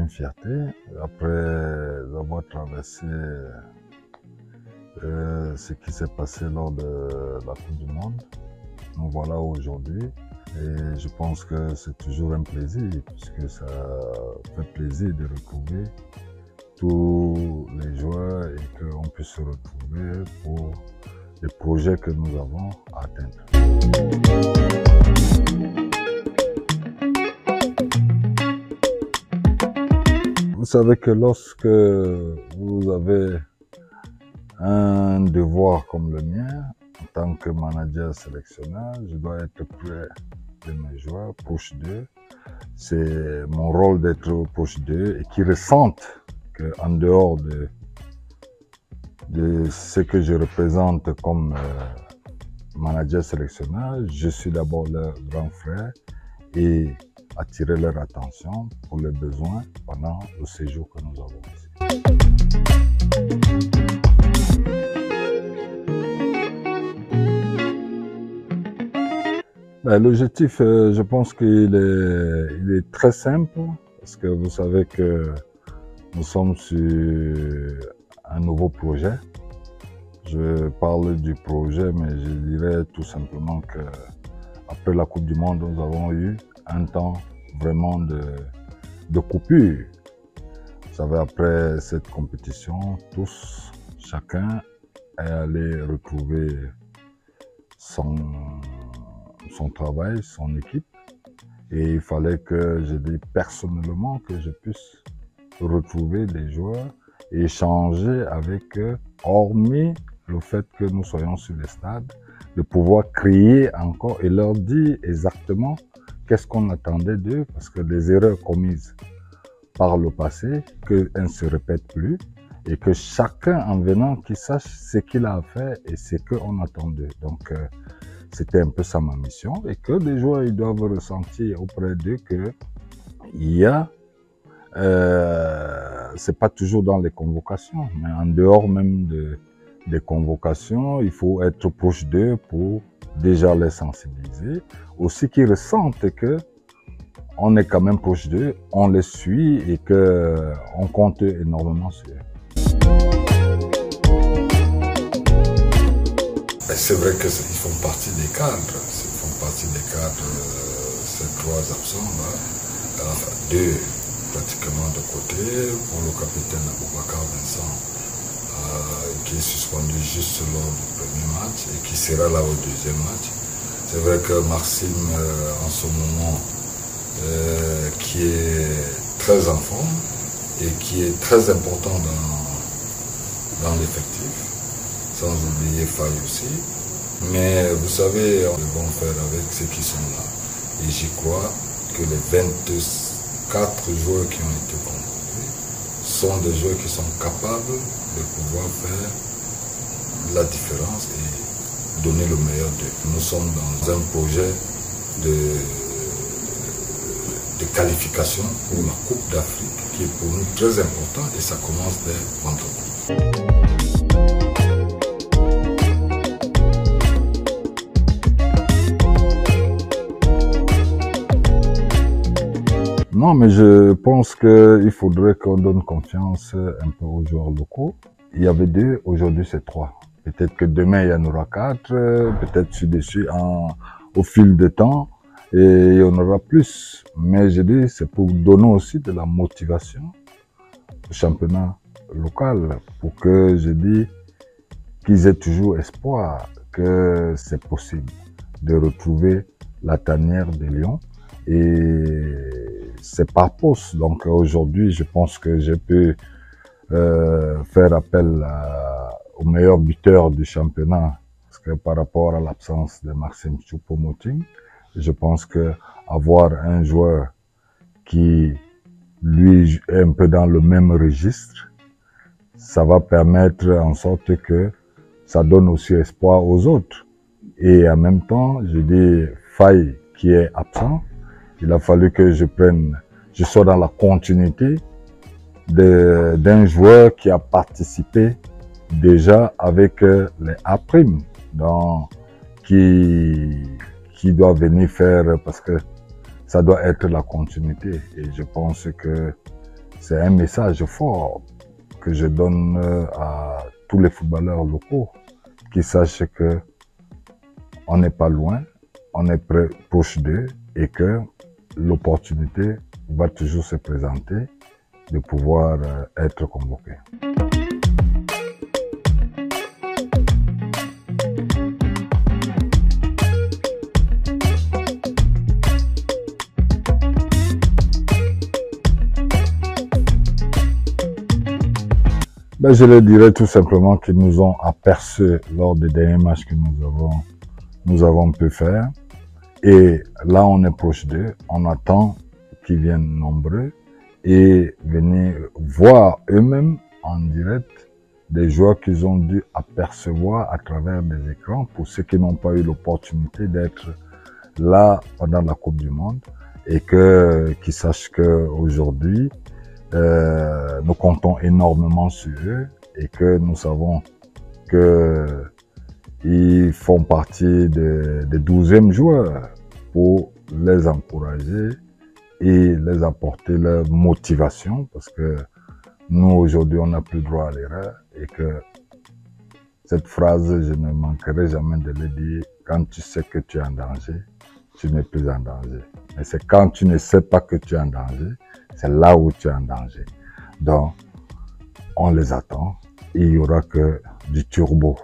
une fierté. Après avoir traversé ce qui s'est passé lors de la Coupe du Monde, nous voilà aujourd'hui. Et je pense que c'est toujours un plaisir, puisque ça fait plaisir de retrouver tous les joueurs et qu'on puisse se retrouver pour les projets que nous avons à atteindre. Vous savez que lorsque vous avez un devoir comme le mien, en tant que manager sélectionneur, je dois être près de mes joueurs, proche d'eux. C'est mon rôle d'être proche d'eux et qu'ils ressentent qu'en dehors de ce que je représente comme manager sélectionneur, je suis d'abord leur grand frère et attirer leur attention pour les besoins pendant le séjour que nous avons ici. L'objectif, je pense qu'il est très simple, parce que vous savez que nous sommes sur un nouveau projet. Je parle du projet, mais je dirais tout simplement que après la Coupe du Monde, nous avons eu un temps vraiment de coupure. Vous savez, après cette compétition, chacun est allé retrouver son travail, son équipe. Et il fallait que je dise personnellement que je puisse retrouver des joueurs et échanger avec eux, hormis le fait que nous soyons sur les stades, de pouvoir crier encore et leur dire exactement qu'est-ce qu'on attendait d'eux, parce que les erreurs commises par le passé, qu'elles ne se répètent plus, et que chacun en venant, qu'il sache ce qu'il a fait et ce qu'on attend d'eux. Donc, c'était un peu ça ma mission, et que les joueurs ils doivent ressentir auprès d'eux que il y a, c'est pas toujours dans les convocations, mais en dehors même des convocations, il faut être proche d'eux pour déjà les sensibiliser, aussi qu'ils ressentent que on est quand même proche d'eux, on les suit et que on compte énormément sur eux. C'est vrai qu'ils font partie des cadres, ces trois absents-là, deux pratiquement de côté, pour le capitaine Aboubacar Vincent, qui est suspendu juste lors du premier match et qui sera là au deuxième match. C'est vrai que Maxime, en ce moment, qui est très en forme et qui est très important dans l'effectif. Sans oublier Faye aussi. Mais vous savez, on va faire avec ceux qui sont là. Et j'y crois que les 24 joueurs qui ont été convoqués sont des joueurs qui sont capables de pouvoir faire la différence et donner le meilleur d'eux. Nous sommes dans un projet de qualification pour la Coupe d'Afrique qui est pour nous très important et ça commence dès vendredi. Non, mais je pense qu'il faudrait qu'on donne confiance un peu aux joueurs locaux. Il y avait 2, aujourd'hui c'est 3. Peut-être que demain il y en aura 4, peut-être dessus au fil du temps, et il y en aura plus. Mais je dis, c'est pour donner aussi de la motivation au championnat local, pour que je dis qu'ils aient toujours espoir que c'est possible de retrouver la tanière des Lions. Et c'est par poste. Donc aujourd'hui, je pense que je peux faire appel au meilleur buteur du championnat, parce que par rapport à l'absence de Maxime Choupo-Moting, je pense que avoir un joueur qui lui est un peu dans le même registre, ça va permettre en sorte que ça donne aussi espoir aux autres. Et en même temps, je dis Faye qui est absent, il a fallu que je sois dans la continuité d'un joueur qui a participé déjà avec les A', qui doit venir faire, parce que ça doit être la continuité. Et je pense que c'est un message fort que je donne à tous les footballeurs locaux, qui sachent que on n'est pas loin, on est proche d'eux et que l'opportunité va toujours se présenter de pouvoir être convoqué. Ben, je leur dirais tout simplement qu'ils nous ont aperçus lors des derniers matchs que nous avons pu faire. Et là, on est proche d'eux, on attend qu'ils viennent nombreux et venir voir eux-mêmes en direct des joueurs qu'ils ont dû apercevoir à travers des écrans, pour ceux qui n'ont pas eu l'opportunité d'être là pendant la Coupe du Monde, et qu'ils sachent qu'aujourd'hui, nous comptons énormément sur eux et que nous savons qu'ils font partie des 12e joueurs pour les encourager et les apporter leur motivation, parce que nous aujourd'hui on n'a plus droit à l'erreur, et que cette phrase, je ne manquerai jamais de le dire: quand tu sais que tu es en danger, tu n'es plus en danger. Mais c'est quand tu ne sais pas que tu es en danger, c'est là où tu es en danger. Donc, on les attend et il y aura que du turbo.